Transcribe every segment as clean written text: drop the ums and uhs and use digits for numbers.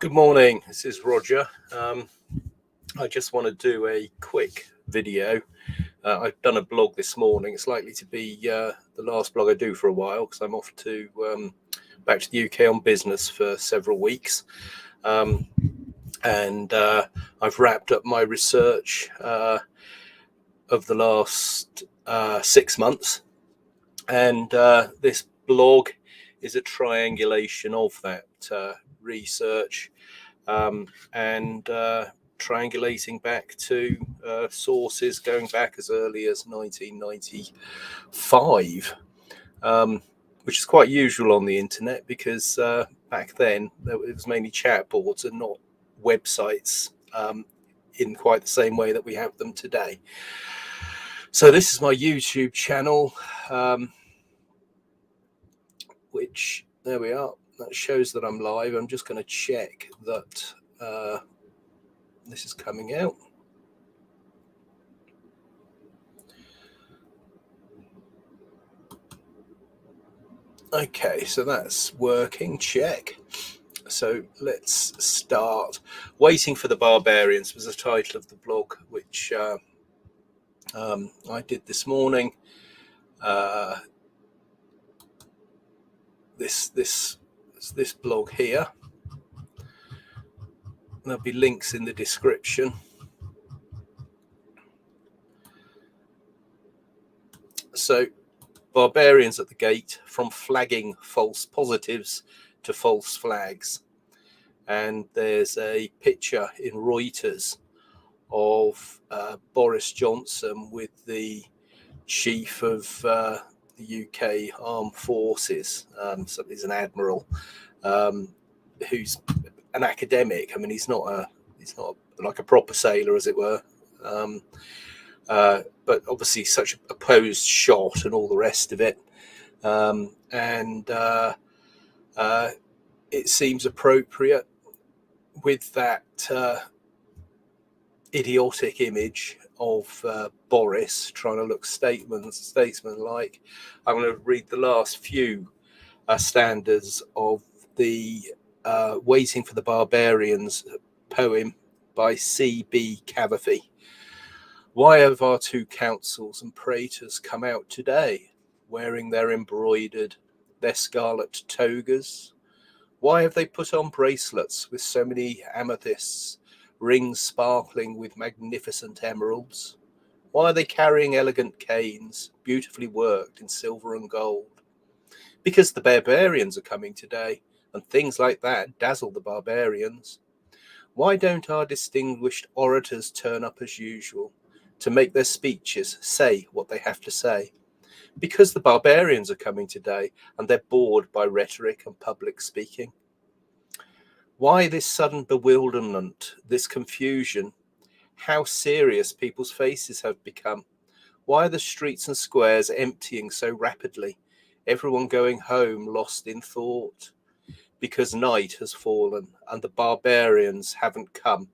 Good morning, this is Roger. I just want to do a quick video. I've done a blog this morning. It's likely to be the last blog I do for a while because I'm off to back to the UK on business for several weeks. And I've wrapped up my research of the last 6 months. And this blog is a triangulation of that research and triangulating back to sources going back as early as 1995, which is quite usual on the internet because back then it was mainly chat boards and not websites in quite the same way that we have them today. So this is my YouTube channel, which there we are. That shows that I'm live. I'm just going to check that this is coming out. Okay, so that's working. Check. So let's start. Waiting for the Barbarians was the title of the blog, which I did this morning. This blog here. There'll be links in the description. So, Barbarians at the gate, from flagging false positives to false flags. And there's a picture in Reuters of Boris Johnson with the chief of the UK Armed Forces. So he's an admiral who's an academic. I mean, he's not like a proper sailor, as it were. But obviously such a posed shot and all the rest of it. It seems appropriate with that idiotic image of Boris trying to look statesman-like. I'm going to read the last few stanzas of the Waiting for the Barbarians poem by C.B. Cavafy. Why have our two councils and praetors come out today, wearing their embroidered, their scarlet togas? Why have they put on bracelets with so many amethysts, rings sparkling with magnificent emeralds? Why are they carrying elegant canes, beautifully worked in silver and gold? Because the barbarians are coming today, and things like that dazzle the barbarians. Why don't our distinguished orators turn up as usual to make their speeches say what they have to say? Because the barbarians are coming today, and they're bored by rhetoric and public speaking. Why this sudden bewilderment, this confusion? How serious people's faces have become. Why are the streets and squares emptying so rapidly? Everyone going home lost in thought. Because night has fallen and the barbarians haven't come.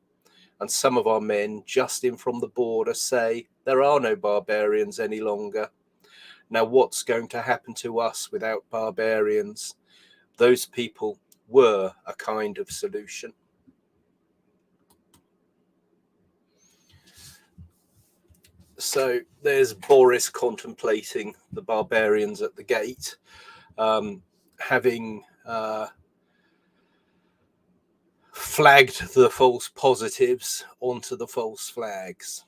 And some of our men just in from the border say there are no barbarians any longer. Now what's going to happen to us without barbarians? Those people were a kind of solution. So there's Boris contemplating the barbarians at the gate, having flagged the false positives onto the false flags.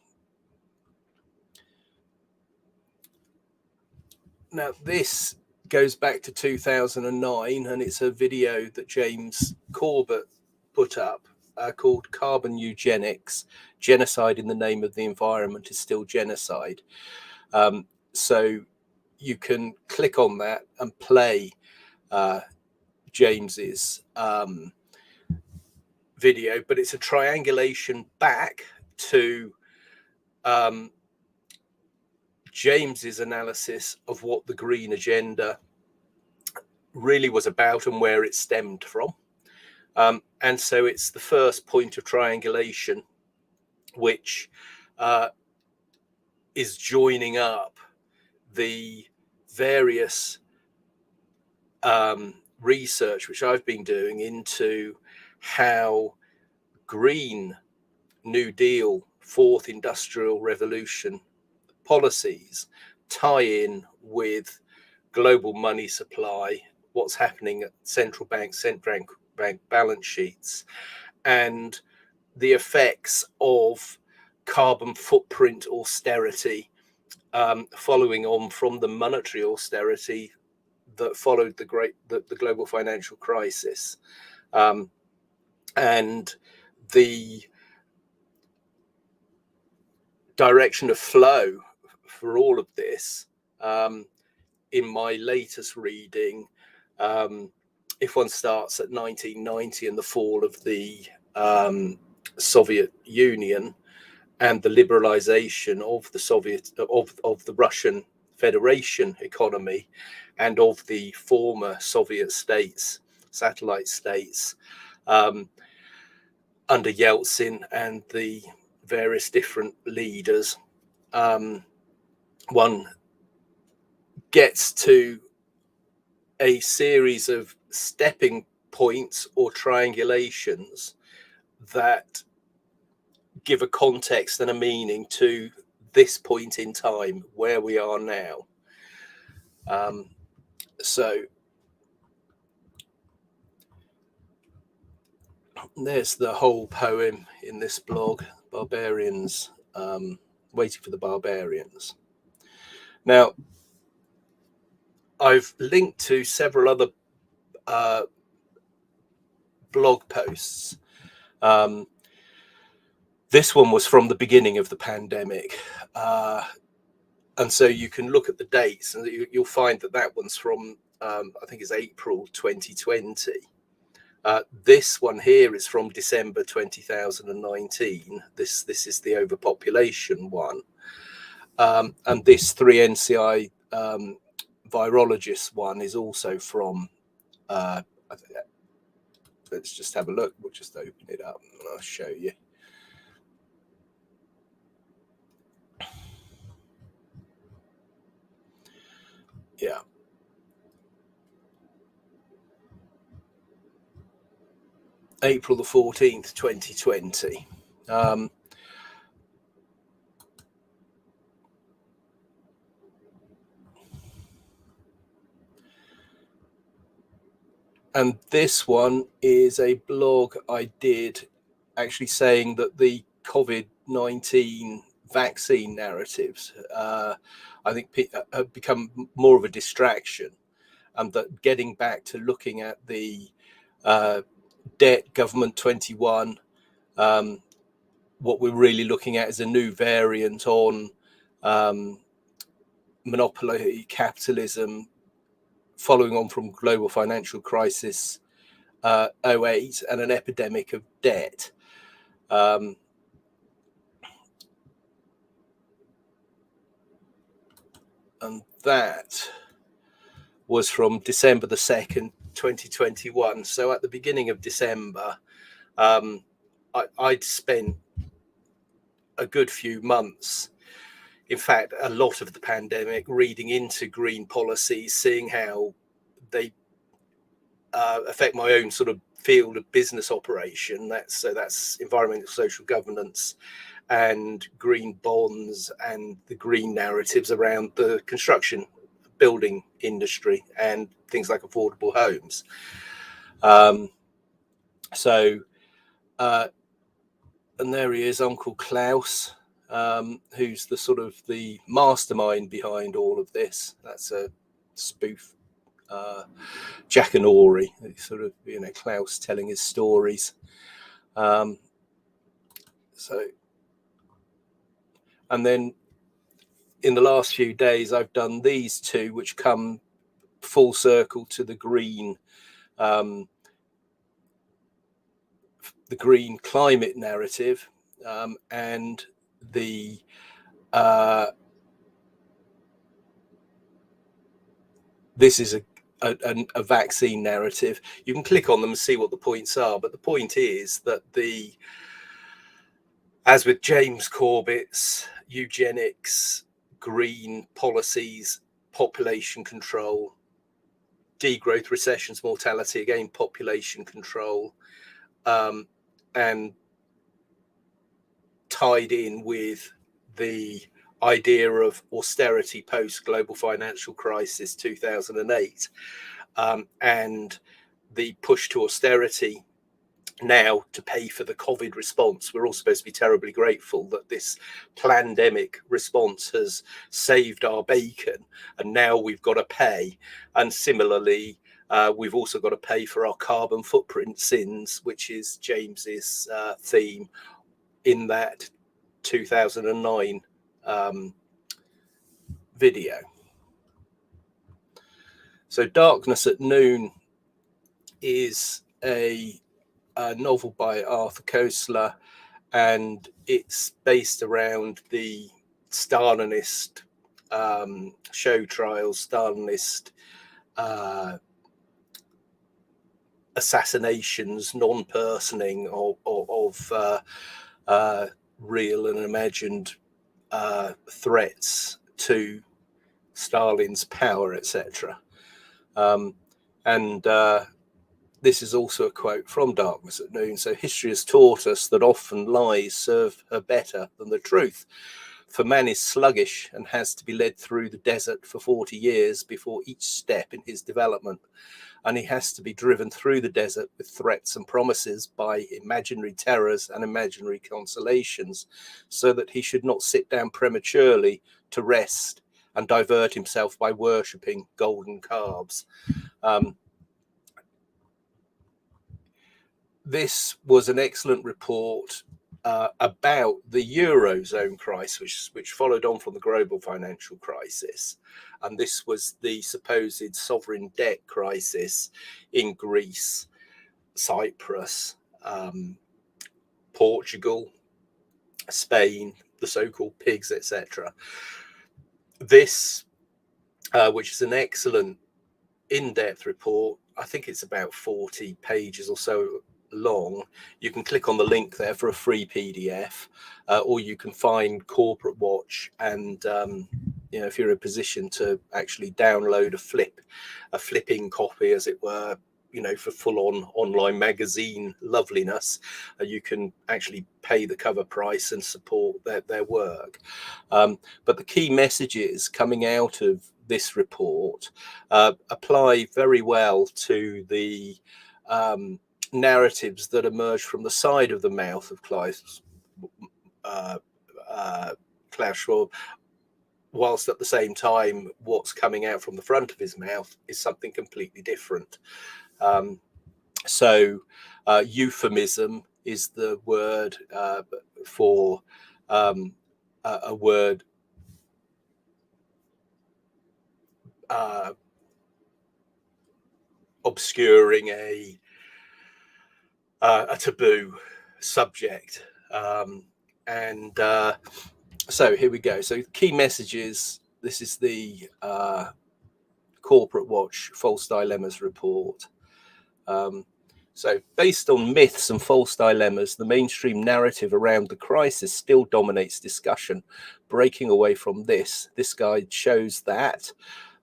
Now this goes back to 2009, and it's a video that James Corbett put up called Carbon Eugenics: Genocide in the Name of the Environment is Still Genocide. So you can click on that and play James's video, but it's a triangulation back to James's analysis of what the green agenda really was about and where it stemmed from. And so it's the first point of triangulation, which is joining up the various research which I've been doing into how Green New Deal, fourth industrial revolution policies tie in with global money supply, what's happening at central bank balance sheets, and the effects of carbon footprint austerity, following on from the monetary austerity that followed the global financial crisis, and the direction of flow for all of this. In my latest reading, if one starts at 1990 and the fall of the Soviet Union and the liberalization of the Russian Federation economy and of the former Soviet states, satellite states, under Yeltsin and the various different leaders, one gets to a series of stepping points or triangulations that give a context and a meaning to this point in time where we are now. So there's the whole poem in this blog, Barbarians, Waiting for the Barbarians. Now, I've linked to several other blog posts. This one was from the beginning of the pandemic. And so you can look at the dates and you'll find that one's from, I think it's April 2020. This one here is from December 2019. This is the overpopulation one. And this 3NCI virologist one is also from, let's just have a look. We'll just open it up and I'll show you. Yeah. April the 14th, 2020. And this one is a blog I did actually saying that the COVID-19 vaccine narratives, I think, have become more of a distraction, and that getting back to looking at the debt government 21, what we're really looking at is a new variant on monopoly capitalism, following on from global financial crisis 08 and an epidemic of debt. And that was from December the 2nd, 2021. So at the beginning of December, I'd spent a good few months, in fact, a lot of the pandemic, reading into green policies, seeing how they affect my own sort of field of business operation. That's environmental social governance and green bonds and the green narratives around the construction building industry and things like affordable homes. And there he is, Uncle Klaus, who's the sort of the mastermind behind all of this. That's a spoof, Jack and Ori, sort of, Klaus telling his stories. And then in the last few days, I've done these two, which come full circle to the green climate narrative, and the this is a vaccine narrative. You can click on them and see what the points are, but the point is that as with James Corbett's eugenics, green policies, population control, degrowth, recessions, mortality, again population control, and tied in with the idea of austerity post global financial crisis 2008, and the push to austerity now to pay for the COVID response. We're all supposed to be terribly grateful that this pandemic response has saved our bacon, and now we've got to pay. And similarly, we've also got to pay for our carbon footprint sins, which is James's theme in that 2009 video. So Darkness at Noon is a novel by Arthur Koestler, and it's based around the Stalinist show trials, Stalinist assassinations, non-personing of real and imagined threats to Stalin's power, etc. This is also a quote from Darkness at Noon. So history has taught us that often lies serve her better than the truth. For man is sluggish and has to be led through the desert for 40 years before each step in his development. And he has to be driven through the desert with threats and promises by imaginary terrors and imaginary consolations, so that he should not sit down prematurely to rest and divert himself by worshipping golden calves. This was an excellent report about the Eurozone crisis, which followed on from the global financial crisis. And this was the supposed sovereign debt crisis in Greece, Cyprus, Portugal, Spain, the so-called pigs, etc. This, which is an excellent in-depth report, I think it's about 40 pages or so long. You can click on the link there for a free PDF, or you can find Corporate Watch, and if you're in a position to actually download a flipping copy, as it were, for full-on online magazine loveliness, you can actually pay the cover price and support their work. But the key messages coming out of this report apply very well to the narratives that emerge from the side of the mouth of Klaus Schwab, whilst at the same time what's coming out from the front of his mouth is something completely different. Euphemism is the word for a word obscuring a taboo subject. So here we go. So key messages. This is the Corporate Watch False Dilemmas report. So based on myths and false dilemmas, the mainstream narrative around the crisis still dominates discussion. Breaking away from this guide shows that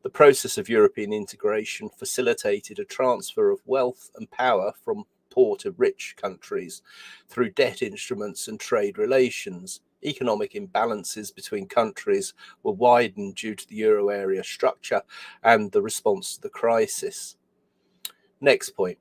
the process of European integration facilitated a transfer of wealth and power from poor to rich countries through debt instruments and trade relations. Economic imbalances between countries were widened due to the euro area structure and the response to the crisis. Next point.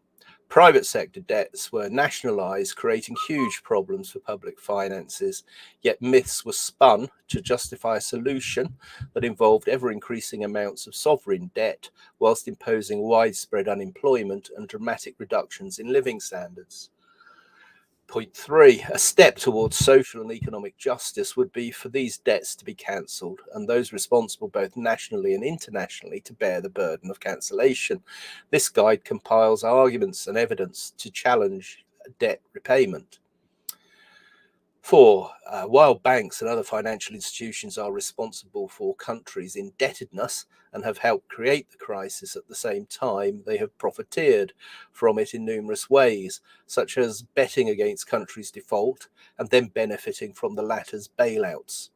Private sector debts were nationalised, creating huge problems for public finances, yet myths were spun to justify a solution that involved ever-increasing amounts of sovereign debt, whilst imposing widespread unemployment and dramatic reductions in living standards. Point 3, a step towards social and economic justice would be for these debts to be cancelled, and those responsible both nationally and internationally to bear the burden of cancellation. This guide compiles arguments and evidence to challenge debt repayment. 4, while banks and other financial institutions are responsible for countries' indebtedness and have helped create the crisis, at the same time they have profiteered from it in numerous ways, such as betting against countries' default and then benefiting from the latter's bailouts.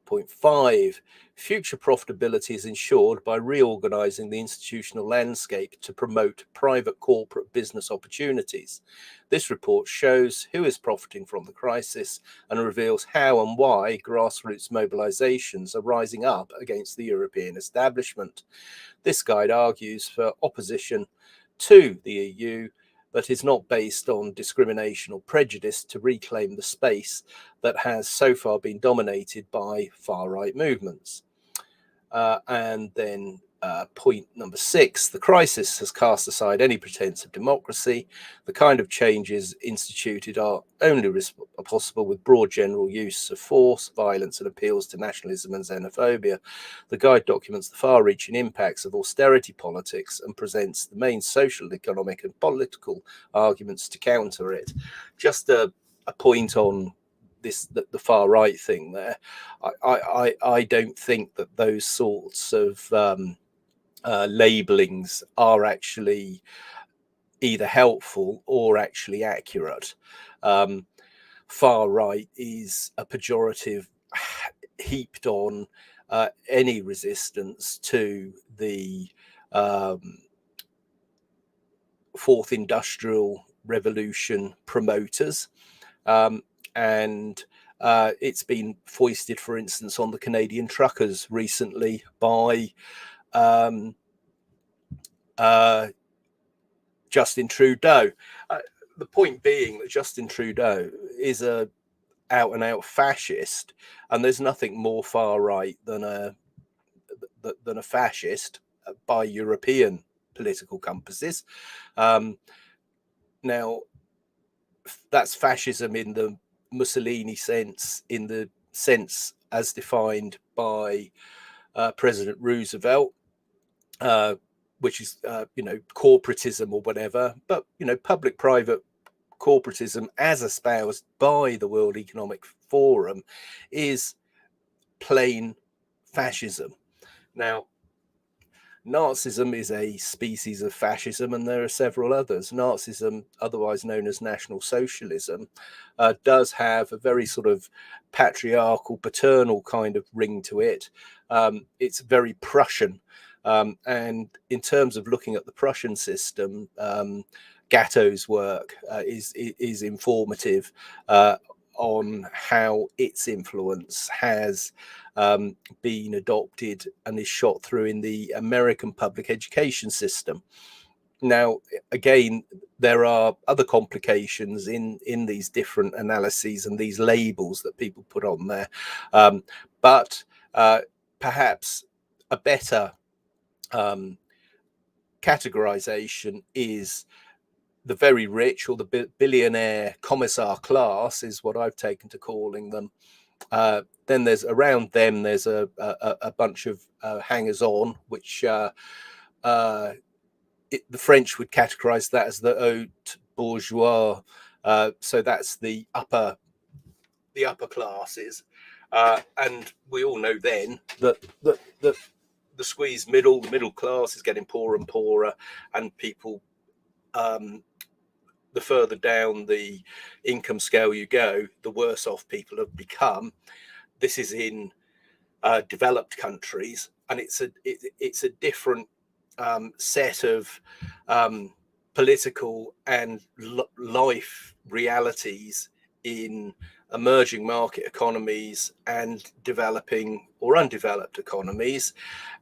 Point 5, future profitability is ensured by reorganizing the institutional landscape to promote private corporate business opportunities. This report shows who is profiting from the crisis and reveals how and why grassroots mobilizations are rising up against the European establishment. This guide argues for opposition to the EU that is not based on discrimination or prejudice to reclaim the space that has so far been dominated by far-right movements. And then point number 6, the crisis has cast aside any pretense of democracy. The kind of changes instituted are only possible with broad general use of force, violence, and appeals to nationalism and xenophobia. The guide documents the far-reaching impacts of austerity politics and presents the main social, economic, and political arguments to counter it. Just a point on this, the far right thing there. I don't think that those sorts of labelings are actually either helpful or actually accurate. Far right is a pejorative heaped on any resistance to the fourth industrial revolution promoters. And it's been foisted, for instance, on the Canadian truckers recently by Justin Trudeau. The point being that Justin Trudeau is a out and out fascist, and there's nothing more far right than a fascist by European political compasses. Now, that's fascism in the Mussolini sense, in the sense as defined by President Roosevelt, which is corporatism or whatever, but public-private corporatism as espoused by the World Economic Forum is plain fascism. Now, Nazism is a species of fascism, and there are several others. Nazism, otherwise known as National Socialism, does have a very sort of patriarchal, paternal kind of ring to it. It's very Prussian. And in terms of looking at the Prussian system, Gatto's work is informative on how its influence has been adopted and is shot through in the American public education system. Now, again, there are other complications in these different analyses and these labels that people put on there. But perhaps a better categorization is the very rich, or the billionaire commissar class is what I've taken to calling them. Then there's around them, there's a bunch of hangers-on, which the French would categorize that as the haute bourgeois. So that's the upper classes. And we all know then that the squeezed middle, the middle class is getting poorer and poorer, and people, the further down the income scale you go, the worse off people have become. This is in developed countries, and it's a different set of political and life realities in emerging market economies and developing or undeveloped economies.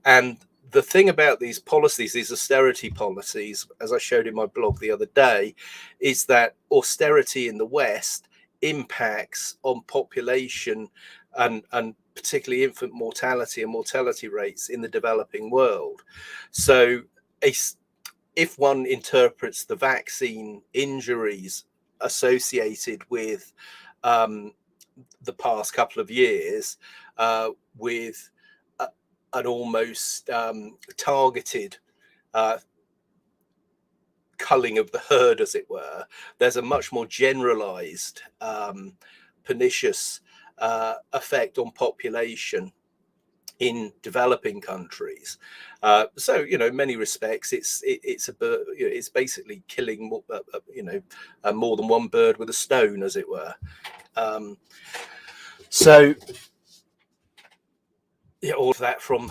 And the thing about these policies, these austerity policies, as I showed in my blog the other day, is that austerity in the West impacts on population and particularly infant mortality and mortality rates in the developing world. So if one interprets the vaccine injuries associated with the past couple of years with an almost targeted culling of the herd, as it were, there's a much more generalized pernicious effect on population in developing countries. So, in many respects, it's basically killing more than one bird with a stone, as it were. So yeah, all of that from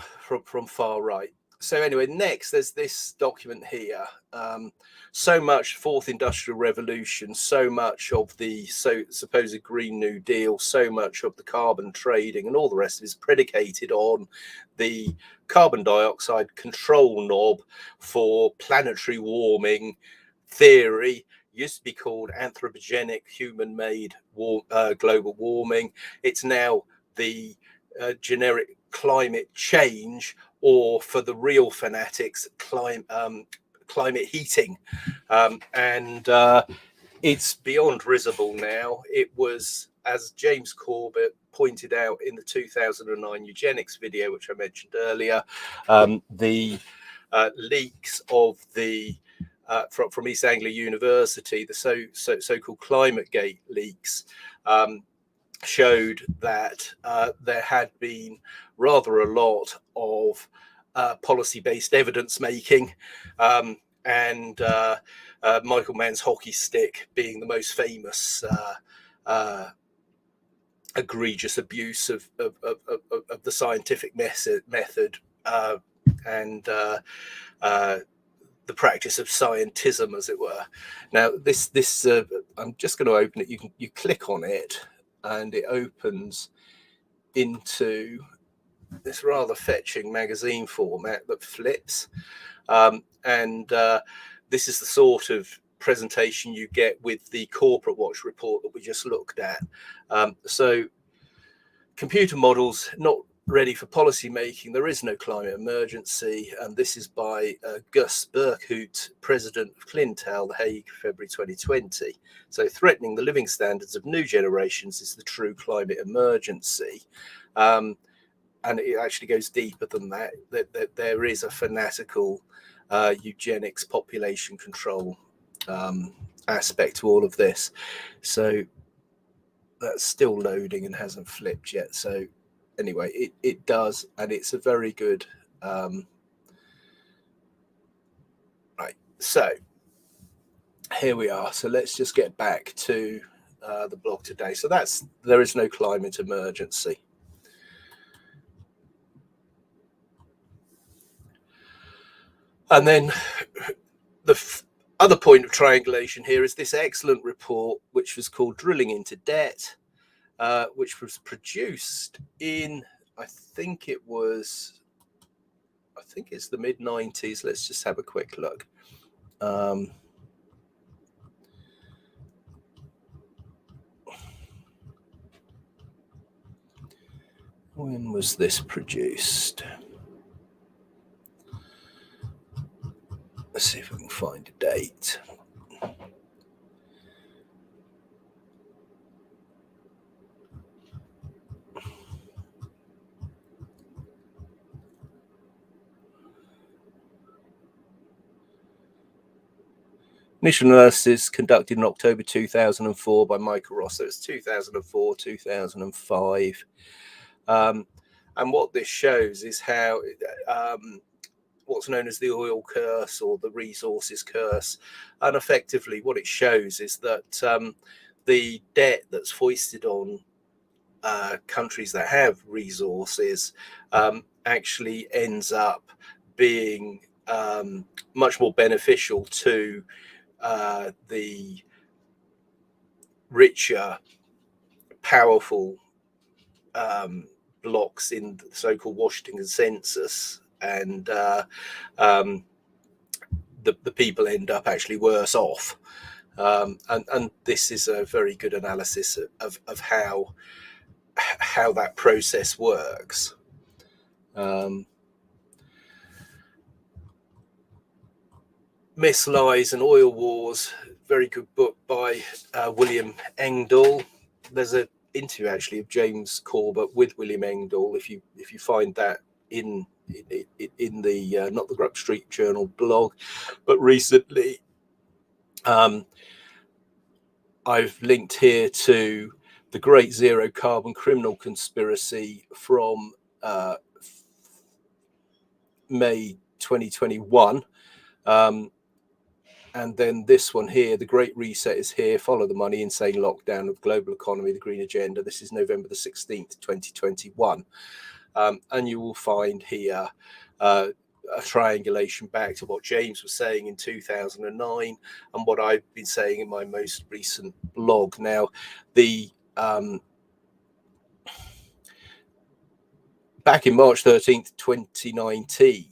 far right. So anyway, next there's this document here. So much fourth industrial revolution, so much of the supposed Green New Deal, so much of the carbon trading and all the rest of it is predicated on the carbon dioxide control knob for planetary warming theory. Used to be called anthropogenic human-made global warming. It's now the generic climate change, or for the real fanatics, climate heating. And it's beyond risible now. It was, as James Corbett pointed out in the 2009 eugenics video, which I mentioned earlier, the leaks of the from East Anglia University, the so-called ClimateGate leaks, showed that there had been rather a lot of policy-based evidence making, and Michael Mann's hockey stick being the most famous egregious abuse of the scientific method and the practice of scientism, as it were. Now, this I'm just going to open it. You click on it, and it opens into this rather fetching magazine format that flips. And this is the sort of presentation you get with the Corporate Watch report that we just looked at. So computer models not ready for policy making. There is no climate emergency. And this is by Gus Berkhout, president of Clintal, The Hague, February 2020. So threatening the living standards of new generations is the true climate emergency. And it actually goes deeper than that, that there is a fanatical eugenics population control aspect to all of this. So that's still loading and hasn't flipped yet. So anyway, it does, and it's a very good right. So here we are. So let's just get back to the blog today. So there is no climate emergency. And then the other point of triangulation here is this excellent report, which was called Drilling into Debt, which was produced in, I think it's the mid-90s. Let's just have a quick look. When was this produced? Let's see if we can find a date. Initial analysis conducted in October 2004 by Michael Ross. So it's 2004, 2005. And what this shows is how what's known as the oil curse or the resources curse. And effectively what it shows is that the debt that's foisted on countries that have resources actually ends up being much more beneficial to the richer, powerful blocks in the so-called Washington Consensus, and the people end up actually worse off. And this is a very good analysis of how that process works. Myths, Lies and Oil Wars, very good book by William Engdahl. There's an interview actually of James Corbett with William Engdahl. If you find that in the not the Grub Street Journal blog, but recently I've linked here to the Great Zero Carbon Criminal Conspiracy from May 2021. And then this one here, The Great Reset is here, Follow the Money, Insane Lockdown of Global Economy, the Green Agenda. This is November the 16th, 2021. And you will find here a triangulation back to what James was saying in 2009 and what I've been saying in my most recent blog. Now, the back in March 13th, 2019,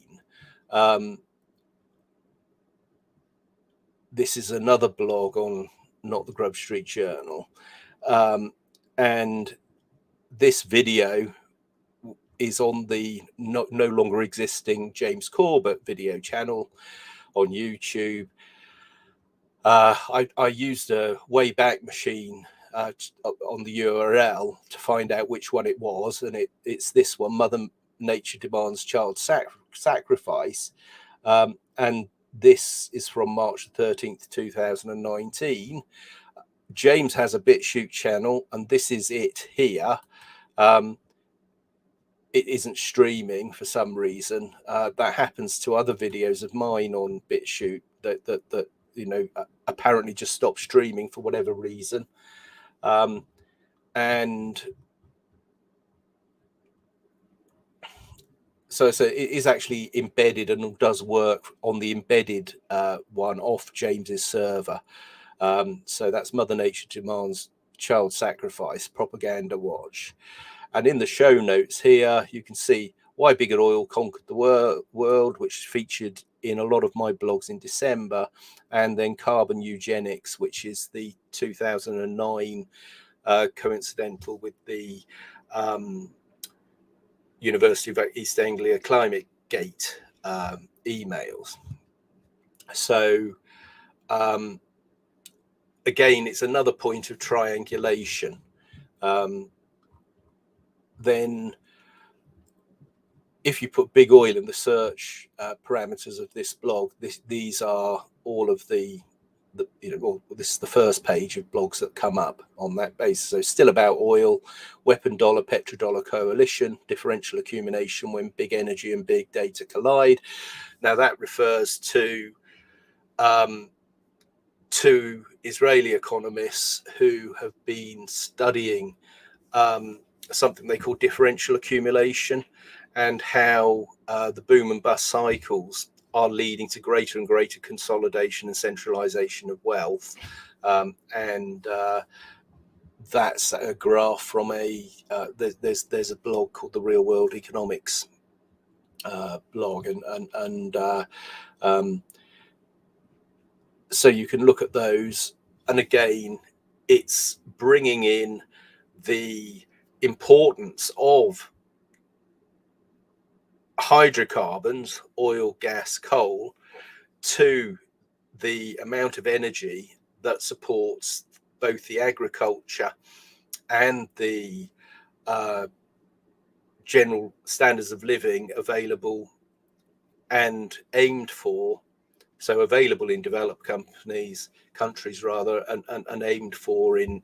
this is another blog on Not the Grub Street Journal. And this video is on the no longer existing James Corbett video channel on YouTube. I used a Wayback Machine on the URL to find out which one it was, and it's this one, Mother Nature Demands Child Sacrifice. And this is from March 13th, 2019. James has a BitChute channel, and this is it here. It isn't streaming for some reason. That happens to other videos of mine on BitChute that you know, apparently just stopped streaming for whatever reason. And so it is actually embedded and does work on the embedded one off James's server. So that's Mother Nature Demands Child Sacrifice Propaganda Watch. And in the show notes here, you can see Why Big Oil Conquered the World, which featured in a lot of my blogs in December, and then Carbon Eugenics, which is the 2009 coincidental with the University of East Anglia Climate Gate emails. So again, it's another point of triangulation. Then if you put big oil in the search parameters of this blog, these are all of the you know, well, this is the first page of blogs that come up on that basis. So still about oil, weapon dollar, petrodollar coalition, differential accumulation when big energy and big data collide. Now that refers to two Israeli economists who have been studying something they call differential accumulation, and how the boom and bust cycles are leading to greater and greater consolidation and centralization of wealth. And that's a graph from there's a blog called the Real World Economics blog, and so you can look at those, and again, it's bringing in the importance of hydrocarbons, oil, gas, coal, to the amount of energy that supports both the agriculture and the general standards of living available and aimed for. So available in developed countries rather, and aimed for in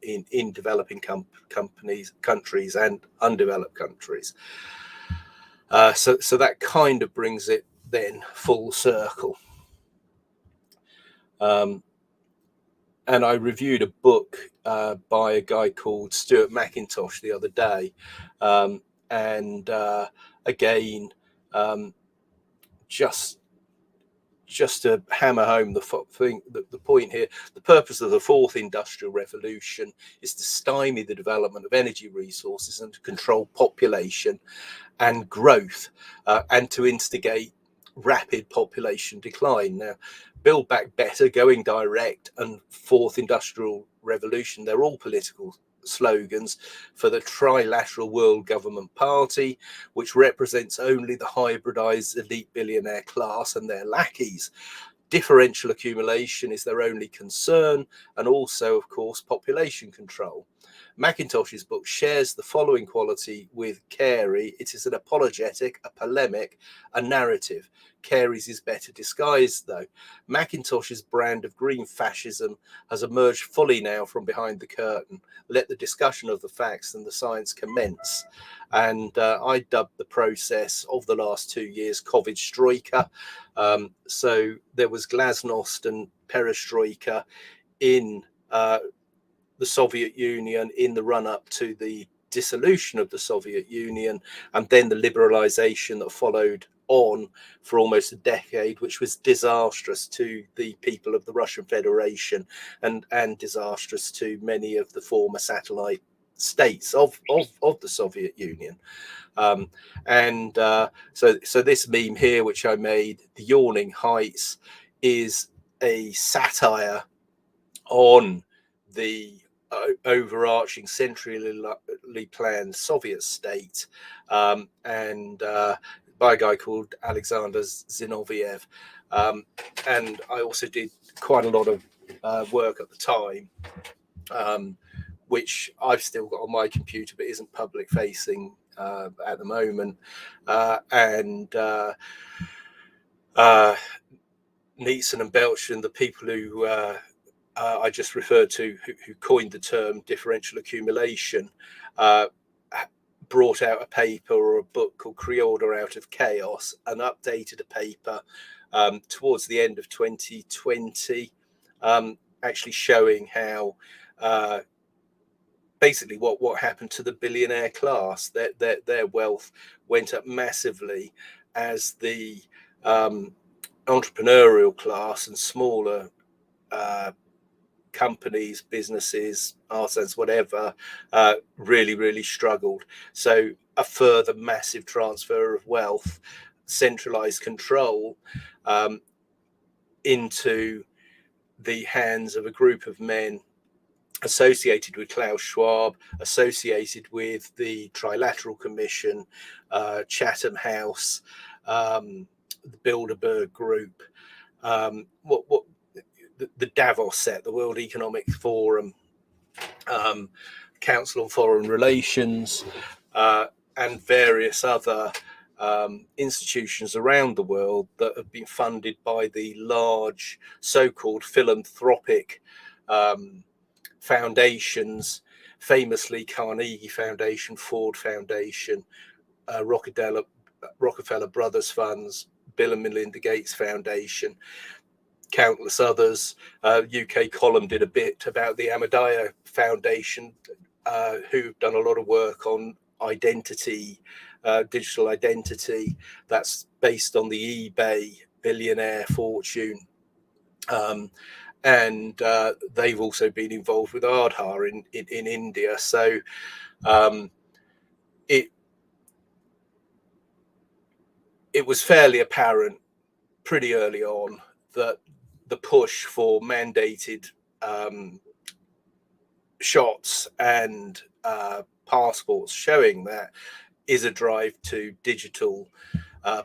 developing countries and undeveloped countries. So that kind of brings it then full circle. And I reviewed a book by a guy called Stuart McIntosh the other day, and again, just to hammer home the point here, the purpose of the fourth industrial revolution is to stymie the development of energy resources and to control population and growth, and to instigate rapid population decline. Now, Build Back Better, Going Direct, and Fourth Industrial Revolution, they're all political slogans for the Trilateral World Government Party, which represents only the hybridized elite billionaire class and their lackeys. Differential accumulation is their only concern, and also, of course, population control. McIntosh's book shares the following quality with Carey: it is an apologetic, a polemic, a narrative. Carey's is better disguised, though. McIntosh's brand of green fascism has emerged fully now from behind the curtain. Let the discussion of the facts and the science commence. And I dubbed the process of the last 2 years COVID-stroika. So there was glasnost and perestroika in the Soviet Union in the run-up to the dissolution of the Soviet Union, and then the liberalization that followed on for almost a decade, which was disastrous to the people of the Russian Federation and disastrous to many of the former satellite states of the Soviet Union. So this meme here, which I made, the Yawning Heights, is a satire on the overarching centrally planned Soviet state, and by a guy called Alexander Zinoviev. And I also did quite a lot of work at the time, which I've still got on my computer but isn't public facing at the moment. Neeson and Belchin, the people who I just referred to, who coined the term differential accumulation, brought out a paper or a book called Creorder Out of Chaos, and updated a paper towards the end of 2020, actually showing how basically what happened to the billionaire class. Their wealth went up massively as the entrepreneurial class and smaller companies, businesses, artisans, whatever, really struggled. So a further massive transfer of wealth, centralized control into the hands of a group of men associated with Klaus Schwab, associated with the Trilateral Commission, Chatham House, the Bilderberg Group, the Davos set, the World Economic Forum, Council on Foreign Relations, and various other institutions around the world that have been funded by the large so-called philanthropic foundations, famously Carnegie Foundation, Ford Foundation, Rockefeller Brothers Funds, Bill and Melinda Gates Foundation, countless others. UK column did a bit about the Ahmadiyya Foundation, who've done a lot of work on identity, digital identity. That's based on the eBay billionaire fortune. And they've also been involved with Aadhaar in India. So it was fairly apparent pretty early on that the push for mandated shots and passports showing that is a drive to digital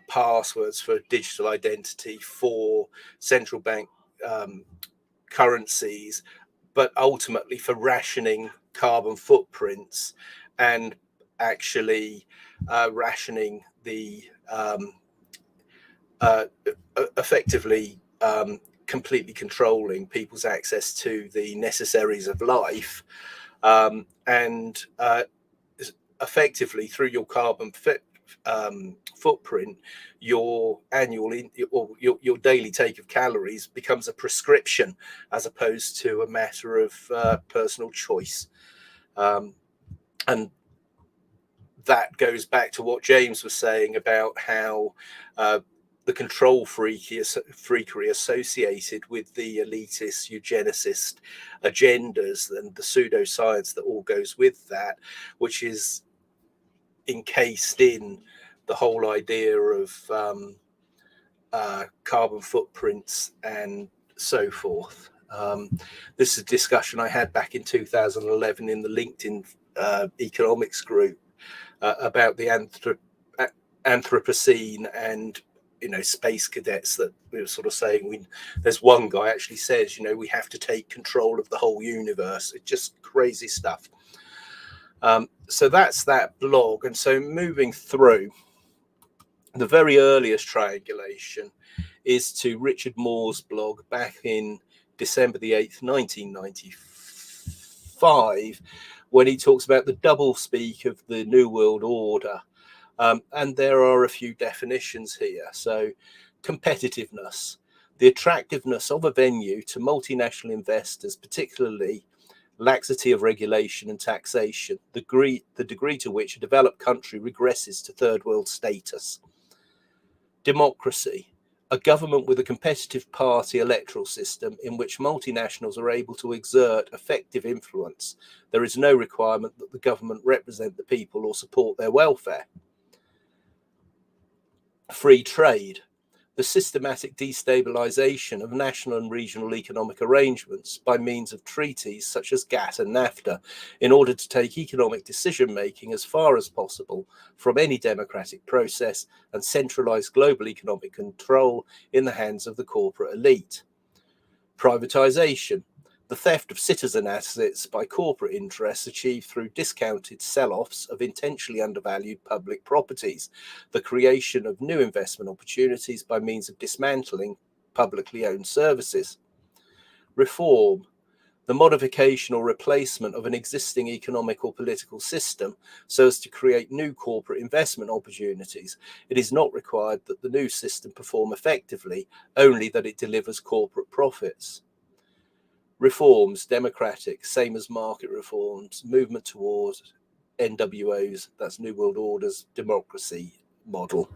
passwords for digital identity for central bank currencies, but ultimately for rationing carbon footprints and actually rationing the effectively completely controlling people's access to the necessaries of life, and effectively through your carbon footprint, your annual or your daily take of calories becomes a prescription as opposed to a matter of personal choice. And that goes back to what James was saying about how the control freakery associated with the elitist eugenicist agendas and the pseudoscience that all goes with that, which is encased in the whole idea of carbon footprints and so forth. This is a discussion I had back in 2011 in the LinkedIn economics group about the Anthropocene and space cadets, that we were sort of saying there's one guy actually says we have to take control of the whole universe. It's just crazy stuff. So that's that blog. And so moving through, the very earliest triangulation is to Richard Moore's blog back in December the 8th, 1995, when he talks about the double speak of the New World Order. And there are a few definitions here. So competitiveness, the attractiveness of a venue to multinational investors, particularly laxity of regulation and taxation, the degree to which a developed country regresses to third world status. Democracy, a government with a competitive party electoral system in which multinationals are able to exert effective influence. There is no requirement that the government represent the people or support their welfare. Free trade, the systematic destabilization of national and regional economic arrangements by means of treaties such as GATT and NAFTA in order to take economic decision-making as far as possible from any democratic process and centralize global economic control in the hands of the corporate elite. Privatization, the theft of citizen assets by corporate interests achieved through discounted sell-offs of intentionally undervalued public properties, the creation of new investment opportunities by means of dismantling publicly owned services. Reform, the modification or replacement of an existing economic or political system so as to create new corporate investment opportunities. It is not required that the new system perform effectively, only that it delivers corporate profits. Reforms, democratic, same as market reforms, movement towards NWOs, that's New World Order's democracy model.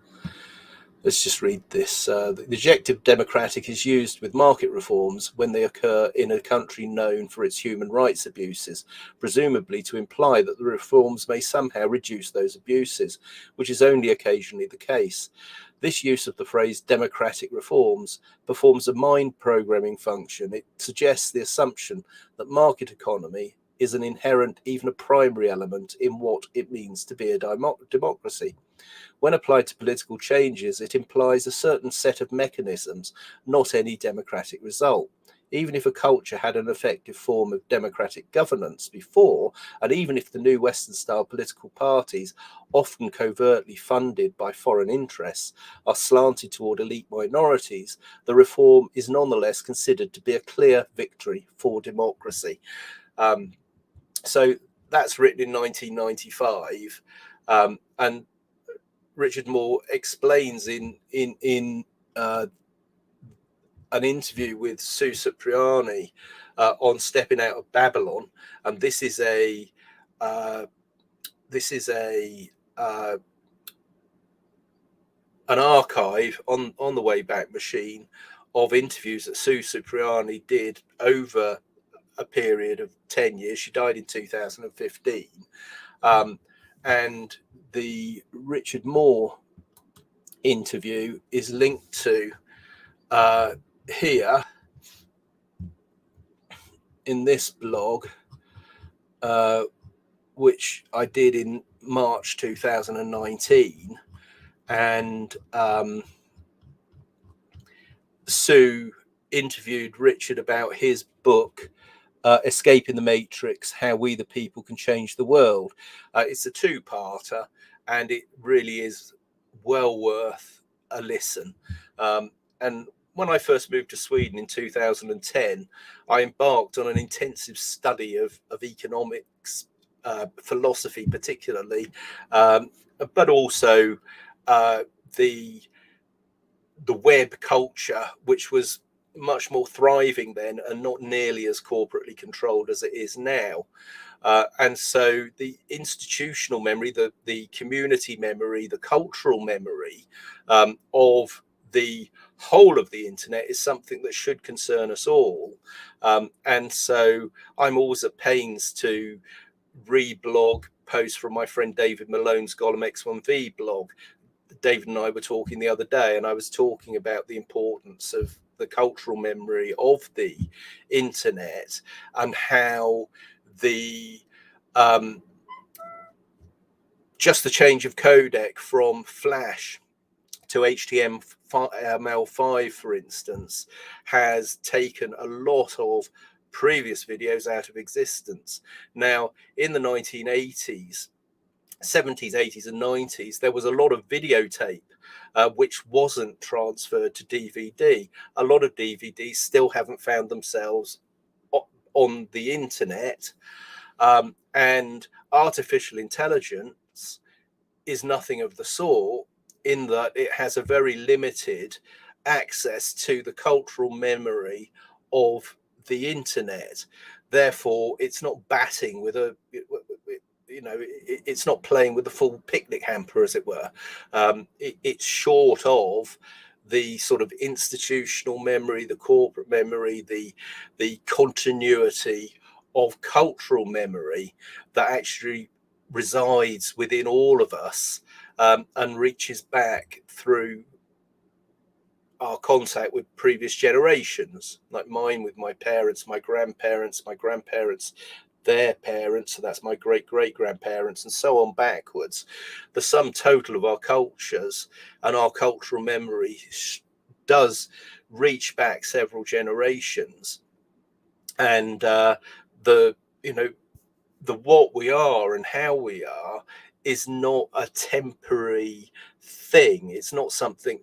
Let's just read this. The adjective democratic is used with market reforms when they occur in a country known for its human rights abuses, presumably to imply that the reforms may somehow reduce those abuses, which is only occasionally the case. This use of the phrase democratic reforms performs a mind programming function. It suggests the assumption that market economy is an inherent, even a primary element in what it means to be a democracy. When applied to political changes, it implies a certain set of mechanisms, not any democratic result. Even if a culture had an effective form of democratic governance before, and even if the new Western-style political parties, often covertly funded by foreign interests, are slanted toward elite minorities, the reform is nonetheless considered to be a clear victory for democracy. So that's written in 1995, and Richard Moore explains in an interview with Sue Cipriani on Stepping Out of Babylon, and this is an archive on the Wayback Machine of interviews that Sue Cipriani did over a period of 10 years. She died in 2015, and the Richard Moore interview is linked to here in this blog, which I did in March 2019, and Sue interviewed Richard about his book Escaping the Matrix, How We the People Can Change the World. It's a two-parter, and it really is well worth a listen. And when I first moved to Sweden in 2010, I embarked on an intensive study of economics, philosophy particularly, but also the web culture, which was much more thriving then and not nearly as corporately controlled as it is now. And so the institutional memory, the community memory, the cultural memory of the whole of the internet is something that should concern us all. And so I'm always at pains to reblog posts from my friend David Malone's Gollum X1V blog. David and I were talking the other day, and I was talking about the importance of the cultural memory of the internet and how the just the change of codec from Flash to HTML5, for instance, has taken a lot of previous videos out of existence. Now, in the 1980s, 70s, 80s and 90s, there was a lot of videotape which wasn't transferred to DVD. A lot of DVDs still haven't found themselves on the internet, and artificial intelligence is nothing of the sort, in that it has a very limited access to the cultural memory of the internet. Therefore, it's not batting with a, it's not playing with the full picnic hamper, as it were. It's short of the sort of institutional memory, the corporate memory, the continuity of cultural memory that actually resides within all of us, and reaches back through our contact with previous generations, like mine with my parents, my grandparents, their parents, so that's my great grandparents, and so on backwards. The sum total of our cultures and our cultural memory does reach back several generations, and the what we are and how we are is not a temporary thing. It's not something.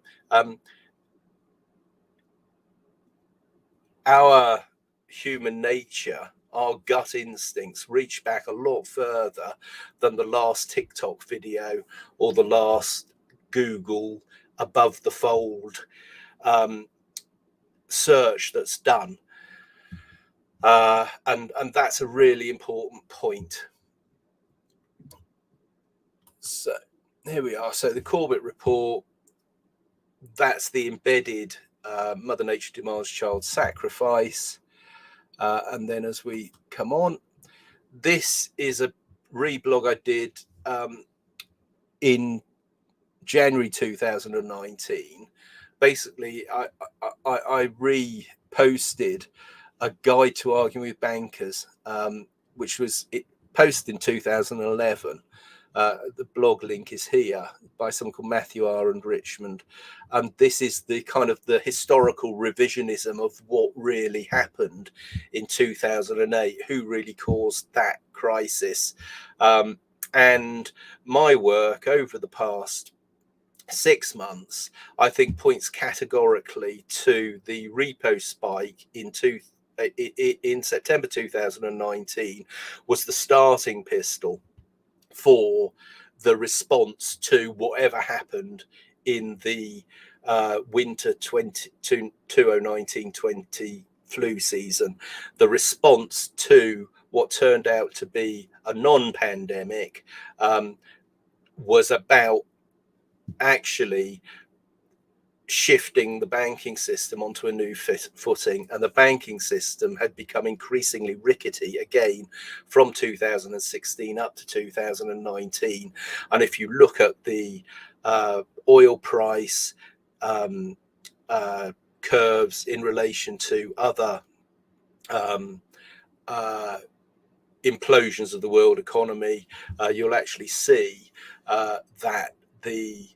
Our human nature, our gut instincts reach back a lot further than the last TikTok video or the last Google above the fold search that's done. And that's a really important point. So here we are. So the Corbett report, that's the embedded Mother Nature demands child sacrifice. And then as we come on, this is a reblog I did in January 2019. Basically, I reposted a guide to arguing with bankers, which was posted in 2011. The blog link is here by someone called Matthew R. and Richmond. And this is the kind of the historical revisionism of what really happened in 2008, who really caused that crisis. And my work over the past 6 months, I think, points categorically to the repo spike in September 2019 was the starting pistol for the response to whatever happened in the winter 2019-20 flu season. The response to what turned out to be a non-pandemic was about actually shifting the banking system onto a new footing, and the banking system had become increasingly rickety again from 2016 up to 2019. And if you look at the oil price curves in relation to other implosions of the world economy, you'll actually see that the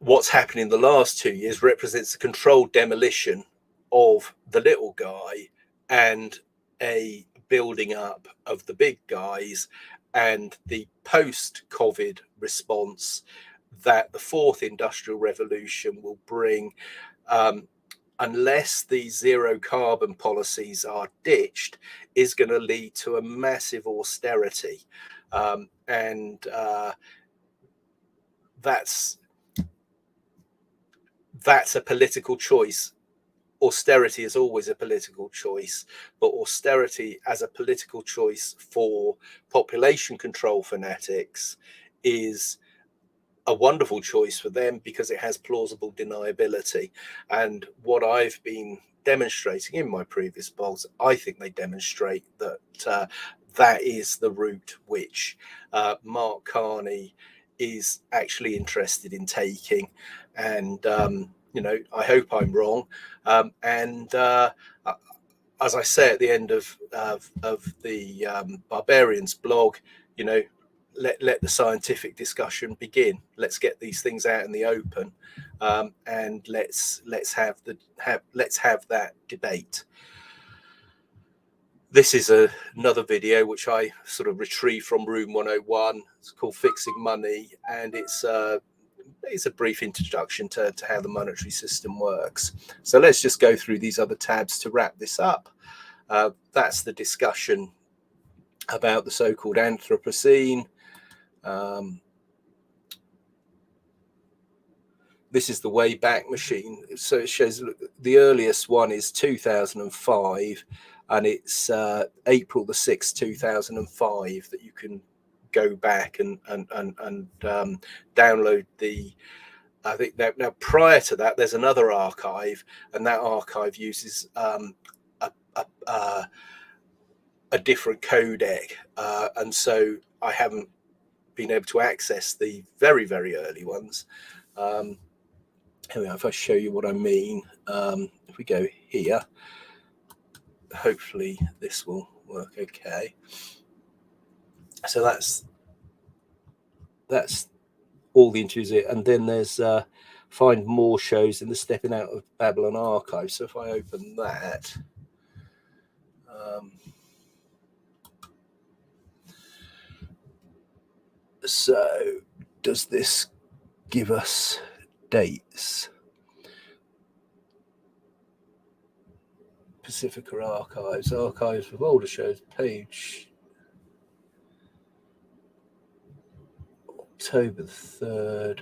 what's happened in the last 2 years represents a controlled demolition of the little guy and a building up of the big guys, and the post-COVID response that the fourth industrial revolution will bring, unless the zero carbon policies are ditched, is going to lead to a massive austerity. And that's a political choice. Austerity is always a political choice, but austerity as a political choice for population control fanatics is a wonderful choice for them because it has plausible deniability. And what I've been demonstrating in my previous blogs, I think they demonstrate that that is the route which Mark Carney is actually interested in taking. And I hope I'm wrong. And as I say at the end of the Barbarians blog, let the scientific discussion begin. Let's get these things out in the open, and let's have that debate. This is another video which I sort of retrieved from Room 101. It's called Fixing Money, and it's a brief introduction to how the monetary system works. So let's just go through these other tabs to wrap this up. That's the discussion about the so-called Anthropocene. This is the Wayback Machine. So it shows the earliest one is 2005, and it's April the 6th, 2005 that you can go back and download the. I think now prior to that, there's another archive, and that archive uses a different codec, and so I haven't been able to access the very, very early ones. Here we are. If I show you what I mean, if we go here, hopefully this will work okay. So that's all the interviews, and then there's find more shows in the Stepping Out of Babylon archive. So if I open that, so does this give us dates? Pacifica archives of older shows, page October 3rd.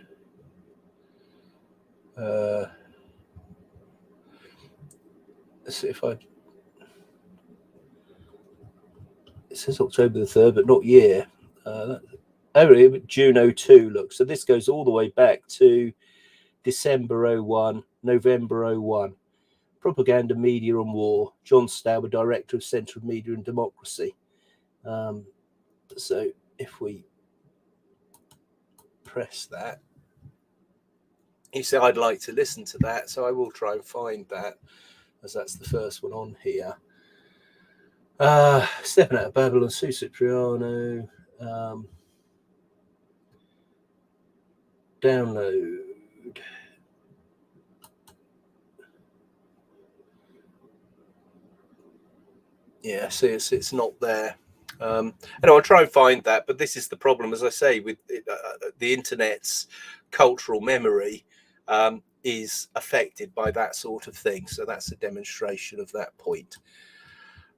Let's see if it says October the 3rd, but not year. June 02, look. So this goes all the way back to December 01, November 01. Propaganda, Media and War. John Stauber, Director of Centre of Media and Democracy. So if we press that, you say I'd like to listen to that, so I will try and find that, as that's the first one on here. Stepping Out of Babylon, Sue Cipriano, download. Yeah, see, it's not there. Anyway, I'll try and find that, but this is the problem, as I say, with the internet's cultural memory is affected by that sort of thing. So that's a demonstration of that point.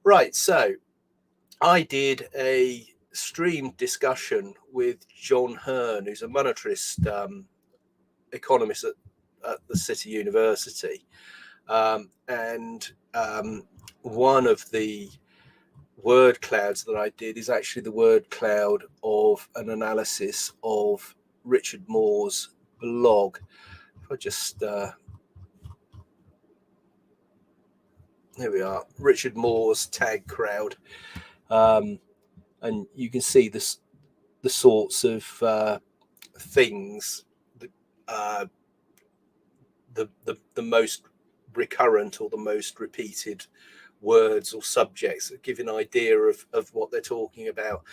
Right, so I did a streamed discussion with John Hearn, who's a monetarist economist at the City University, and one of the word clouds that I did is actually the word cloud of an analysis of Richard Moore's blog. If I just here we are, Richard Moore's tag crowd, and you can see this, the sorts of things, the most recurrent or the most repeated words or subjects that give an idea of what they're talking about,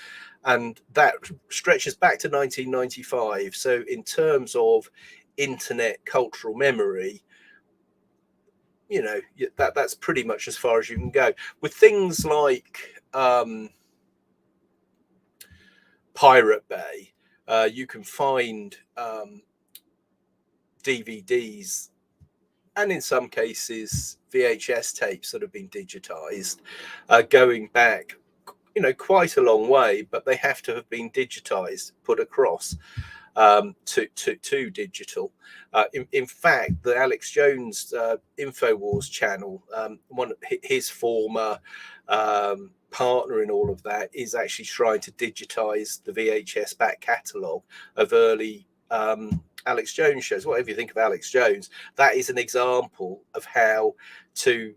and that stretches back to 1995. So in terms of internet cultural memory, you know, that's pretty much as far as you can go. With things like Pirate Bay, you can find DVDs and in some cases VHS tapes that have been digitized, going back, you know, quite a long way, but they have to have been digitized, put across to digital. In fact, the Alex Jones Infowars channel, one his former partner in all of that is actually trying to digitize the VHS back catalogue of early Alex Jones shows. Whatever you think of Alex Jones, that is an example of how to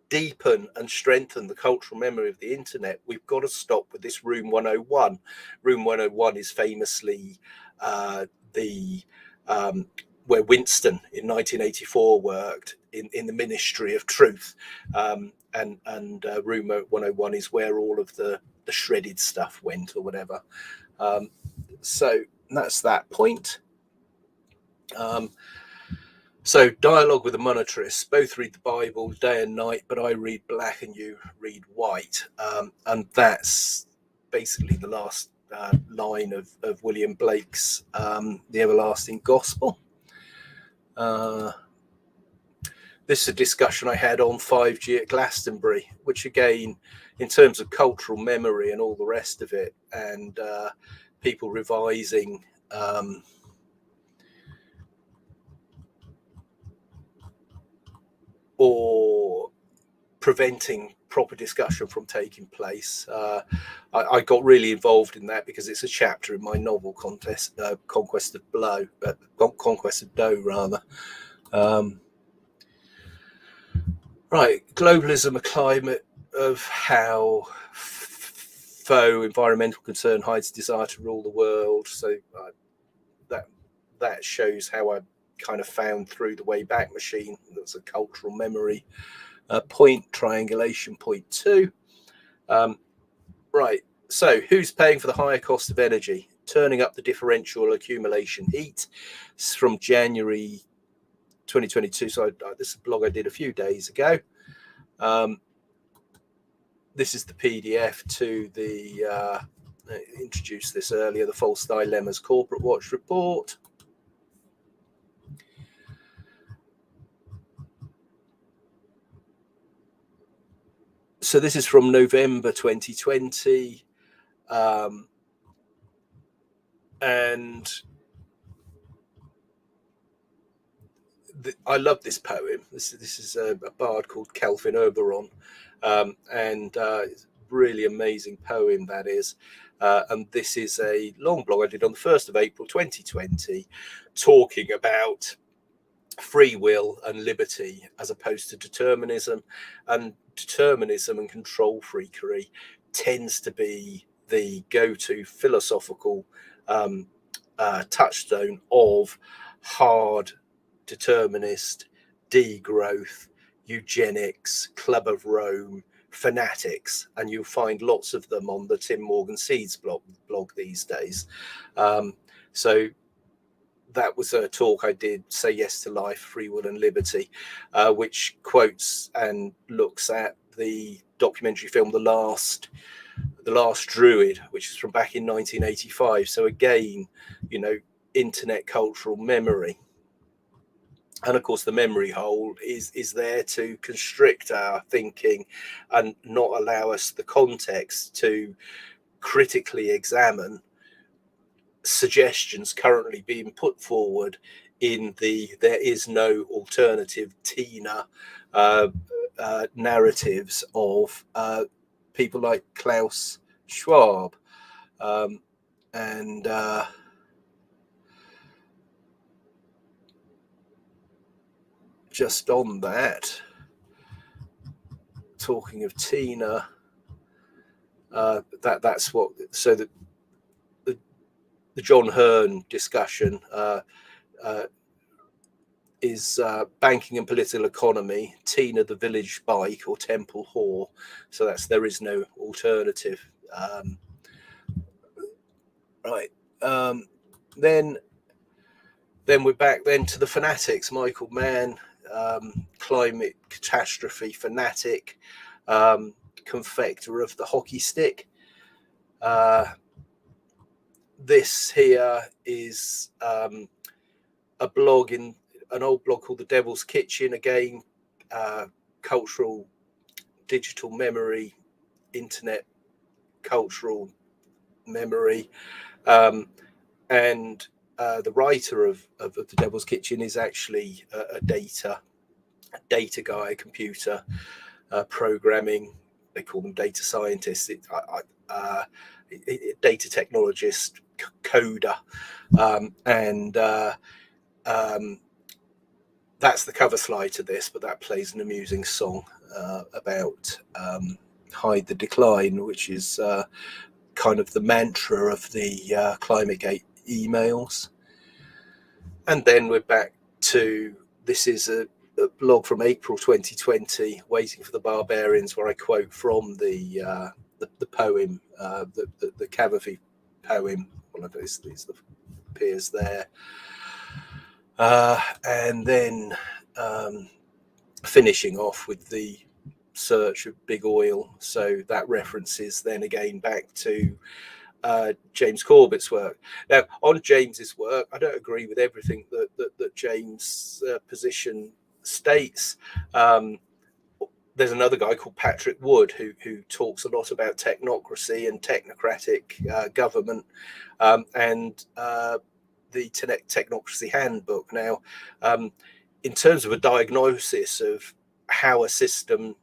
deepen and strengthen the cultural memory of the internet. We've got to stop with this Room 101. Room 101 is famously where Winston in 1984 worked in the Ministry of Truth, and Room 101 is where all of the shredded stuff went or whatever. So that's that point. So dialogue with a monetarist, both read the Bible day and night, but I read black and you read white. And that's basically the last line of William Blake's The Everlasting Gospel. This is a discussion I had on 5G at Glastonbury, which again, in terms of cultural memory and all the rest of it, and people revising or preventing proper discussion from taking place. I got really involved in that because it's a chapter in my novel Conquest of Dough, rather. Right, globalism, a climate of how faux environmental concern hides desire to rule the world. So that shows how I kind of found through the Wayback Machine. That's a cultural memory point. Triangulation point 2. Right, so who's paying for the higher cost of energy? Turning up the differential accumulation heat. It's from January 2022. So this is a blog I did a few days ago. This is the PDF to the introduced this earlier, the False Dilemmas Corporate Watch report. So this is from November 2020, and I love this poem. This is a bard called Kelvin Oberon, and it's a really amazing poem that is. And this is a long blog I did on the 1st of April 2020, talking about free will and liberty as opposed to determinism. And determinism and control freakery tends to be the go-to philosophical touchstone of hard determinist, degrowth, eugenics, Club of Rome, fanatics, and you'll find lots of them on the Tim Morgan Seeds blog these days. So that was a talk I did, Say Yes to Life, Free Will and Liberty, which quotes and looks at the documentary film The Last Druid, which is from back in 1985. So again, internet cultural memory. And of course, the memory hole is there to constrict our thinking and not allow us the context to critically examine suggestions currently being put forward in the there is no alternative Tina narratives of people like Klaus Schwab. And just on that, talking of Tina, that's what, so that the John Hearn discussion is banking and political economy, Tina the village bike or temple whore. So that's there is no alternative. Right. Then we're back then to the fanatics. Michael Mann, climate catastrophe fanatic, confecter of the hockey stick. This here is a blog in an old blog called The Devil's Kitchen. Again, cultural, digital memory, internet cultural memory. And the writer of The Devil's Kitchen is actually a data guy, computer programming. They call them data scientists. Data technologist, coder, and that's the cover slide to this. But that plays an amusing song about Hide the Decline, which is kind of the mantra of the Climategate emails. And then we're back to, this is a blog from April 2020, Waiting for the Barbarians, where I quote from the poem, the Cavafy poem. One of these appears there. And then finishing off with the search of big oil. So that references then again back to James Corbett's work. Now, on James's work, I don't agree with everything that James' position states. There's another guy called Patrick Wood who talks a lot about technocracy and technocratic government, and the Technocracy Handbook. Now, in terms of a diagnosis of how a system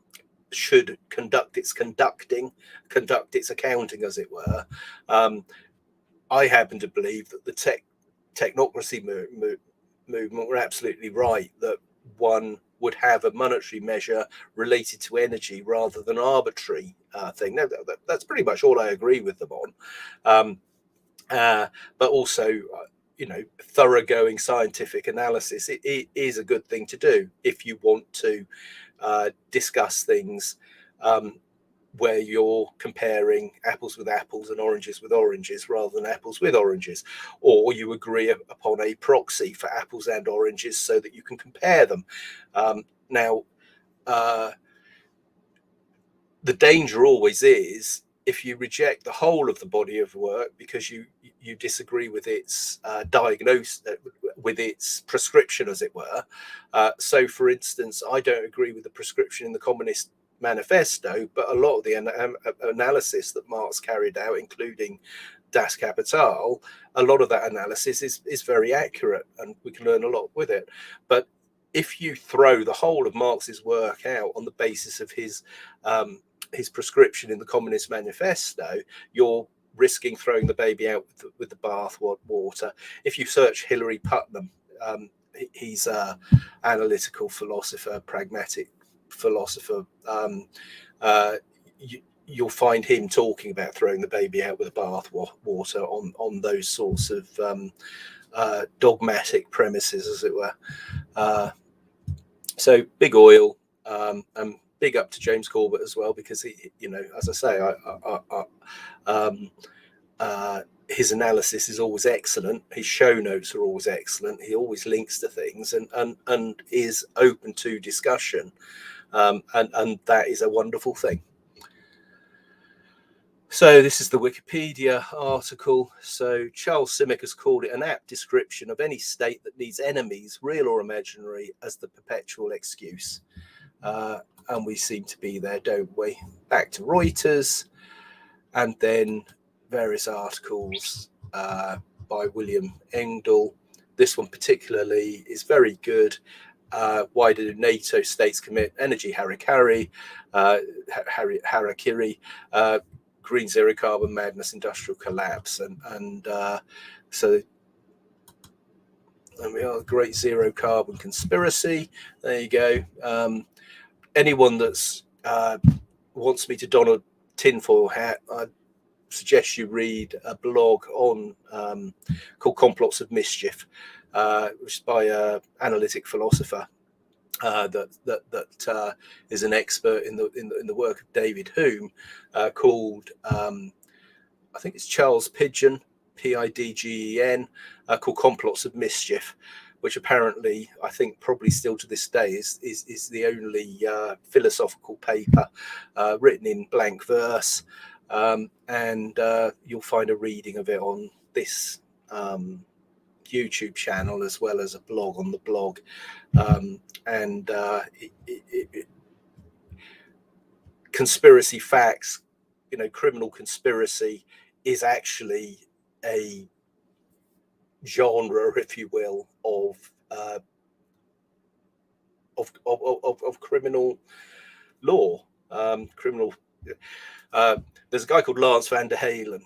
should conduct its accounting, as it were. I happen to believe that the technocracy movement were absolutely right, that one would have a monetary measure related to energy rather than arbitrary thing. No, that's pretty much all I agree with them on. But also, thoroughgoing scientific analysis it is a good thing to do if you want to discuss things where you're comparing apples with apples and oranges with oranges rather than apples with oranges, or you agree upon a proxy for apples and oranges so that you can compare them. Now, the danger always is if you reject the whole of the body of work because you disagree with its diagnosis, with its prescription, as it were. So, for instance, I don't agree with the prescription in the Communist Manifesto, but a lot of the analysis that Marx carried out, including Das Kapital, a lot of that analysis is very accurate, and we can learn a lot with it. But if you throw the whole of Marx's work out on the basis of his prescription in the Communist Manifesto, you're risking throwing the baby out with the bath water. If you search Hilary Putnam, he's an analytical philosopher, pragmatic philosopher. You'll find him talking about throwing the baby out with the bath water on those sorts of dogmatic premises, as it were. So big oil, and big up to James Corbett as well, because he, as I say, his analysis is always excellent. His show notes are always excellent. He always links to things and is open to discussion, and that is a wonderful thing. So this is the Wikipedia article. So Charles Simic has called it an apt description of any state that needs enemies, real or imaginary, as the perpetual excuse. And we seem to be there, don't we? Back to Reuters, and then various articles by William Engdahl. This one particularly is very good. Why do NATO states commit energy harakiri, green zero carbon madness, industrial collapse, and so there we are, great zero carbon conspiracy. There you go. Anyone that's wants me to don a tinfoil hat, I suggest you read a blog on called Complots of Mischief, which is by an analytic philosopher that is an expert in the work of David Hume, called I think it's Charles Pidgeon, Pidgen, called Complots of Mischief, which apparently, I think probably still to this day, is the only philosophical paper written in blank verse, and you'll find a reading of it on this YouTube channel as well as a blog on the blog, and conspiracy facts, criminal conspiracy is actually a genre, if you will, of criminal law. There's a guy called Lance van der Haven,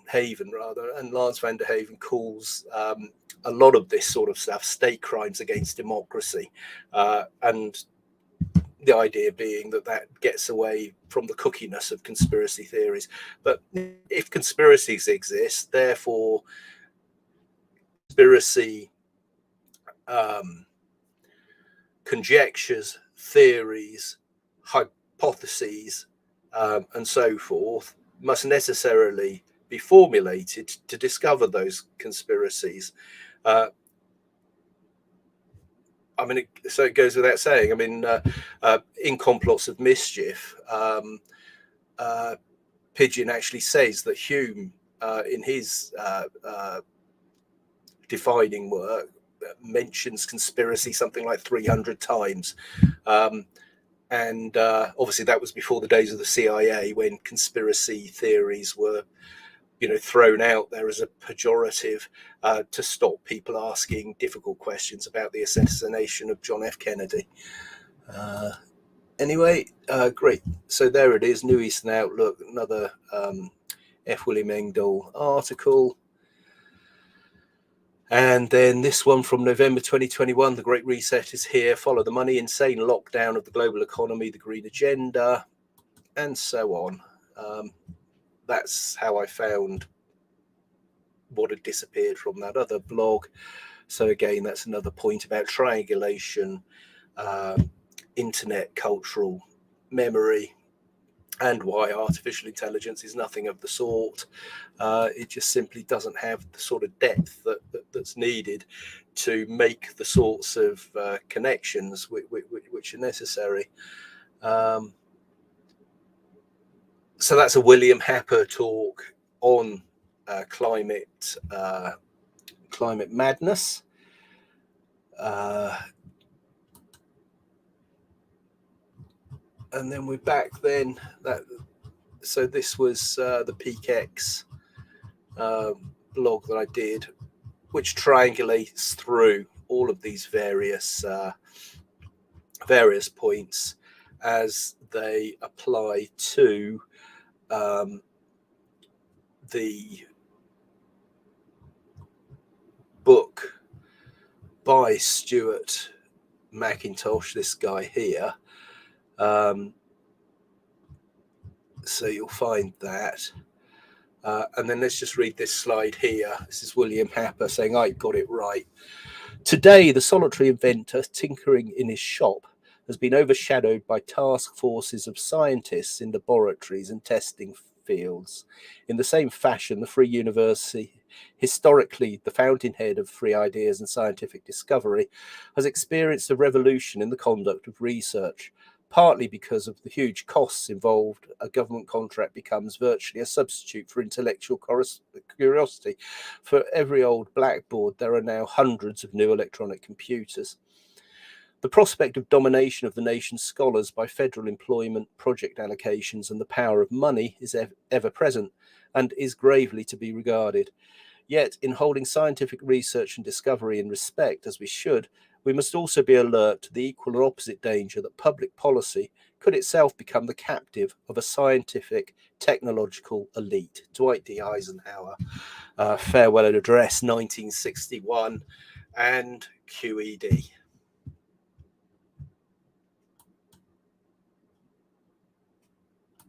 and Lance van der Haven calls a lot of this sort of stuff state crimes against democracy, and the idea being that gets away from the cookiness of conspiracy theories. But if conspiracies exist, therefore conspiracy conjectures, theories, hypotheses, and so forth must necessarily be formulated to discover those conspiracies. So it goes without saying. In Complots of Mischief, Pidgeon actually says that Hume, in his defining work, mentions conspiracy something like 300 times. And obviously that was before the days of the CIA, when conspiracy theories were thrown out there as a pejorative to stop people asking difficult questions about the assassination of John F. Kennedy. Anyway, great. So there it is, New Eastern Outlook, another F. William Engdahl article. And then this one from November 2021, The Great Reset is here, follow the money, insane lockdown of the global economy, the green agenda, and so on. That's how I found what had disappeared from that other blog. So again, that's another point about triangulation, internet cultural memory, and why artificial intelligence is nothing of the sort. It just simply doesn't have the sort of depth that's needed to make the sorts of connections which are necessary. So that's a William Happer talk on climate madness. And then we're back then. So this was the PeakX blog that I did, which triangulates through all of these various points as they apply to the book by Stuart McIntosh, this guy here. So you'll find that. And then let's just read this slide here. This is William Happer saying, I got it right. Today, the solitary inventor tinkering in his shop has been overshadowed by task forces of scientists in laboratories and testing fields. In the same fashion, the Free University, historically the fountainhead of free ideas and scientific discovery, has experienced a revolution in the conduct of research. Partly because of the huge costs involved, a government contract becomes virtually a substitute for intellectual curiosity. For every old blackboard, there are now hundreds of new electronic computers. The prospect of domination of the nation's scholars by federal employment, project allocations, and the power of money is ever present and is gravely to be regarded. Yet, in holding scientific research and discovery in respect, as we should, we must also be alert to the equal and opposite danger that public policy could itself become the captive of a scientific, technological elite. Dwight D. Eisenhower, Farewell Address, 1961, and QED.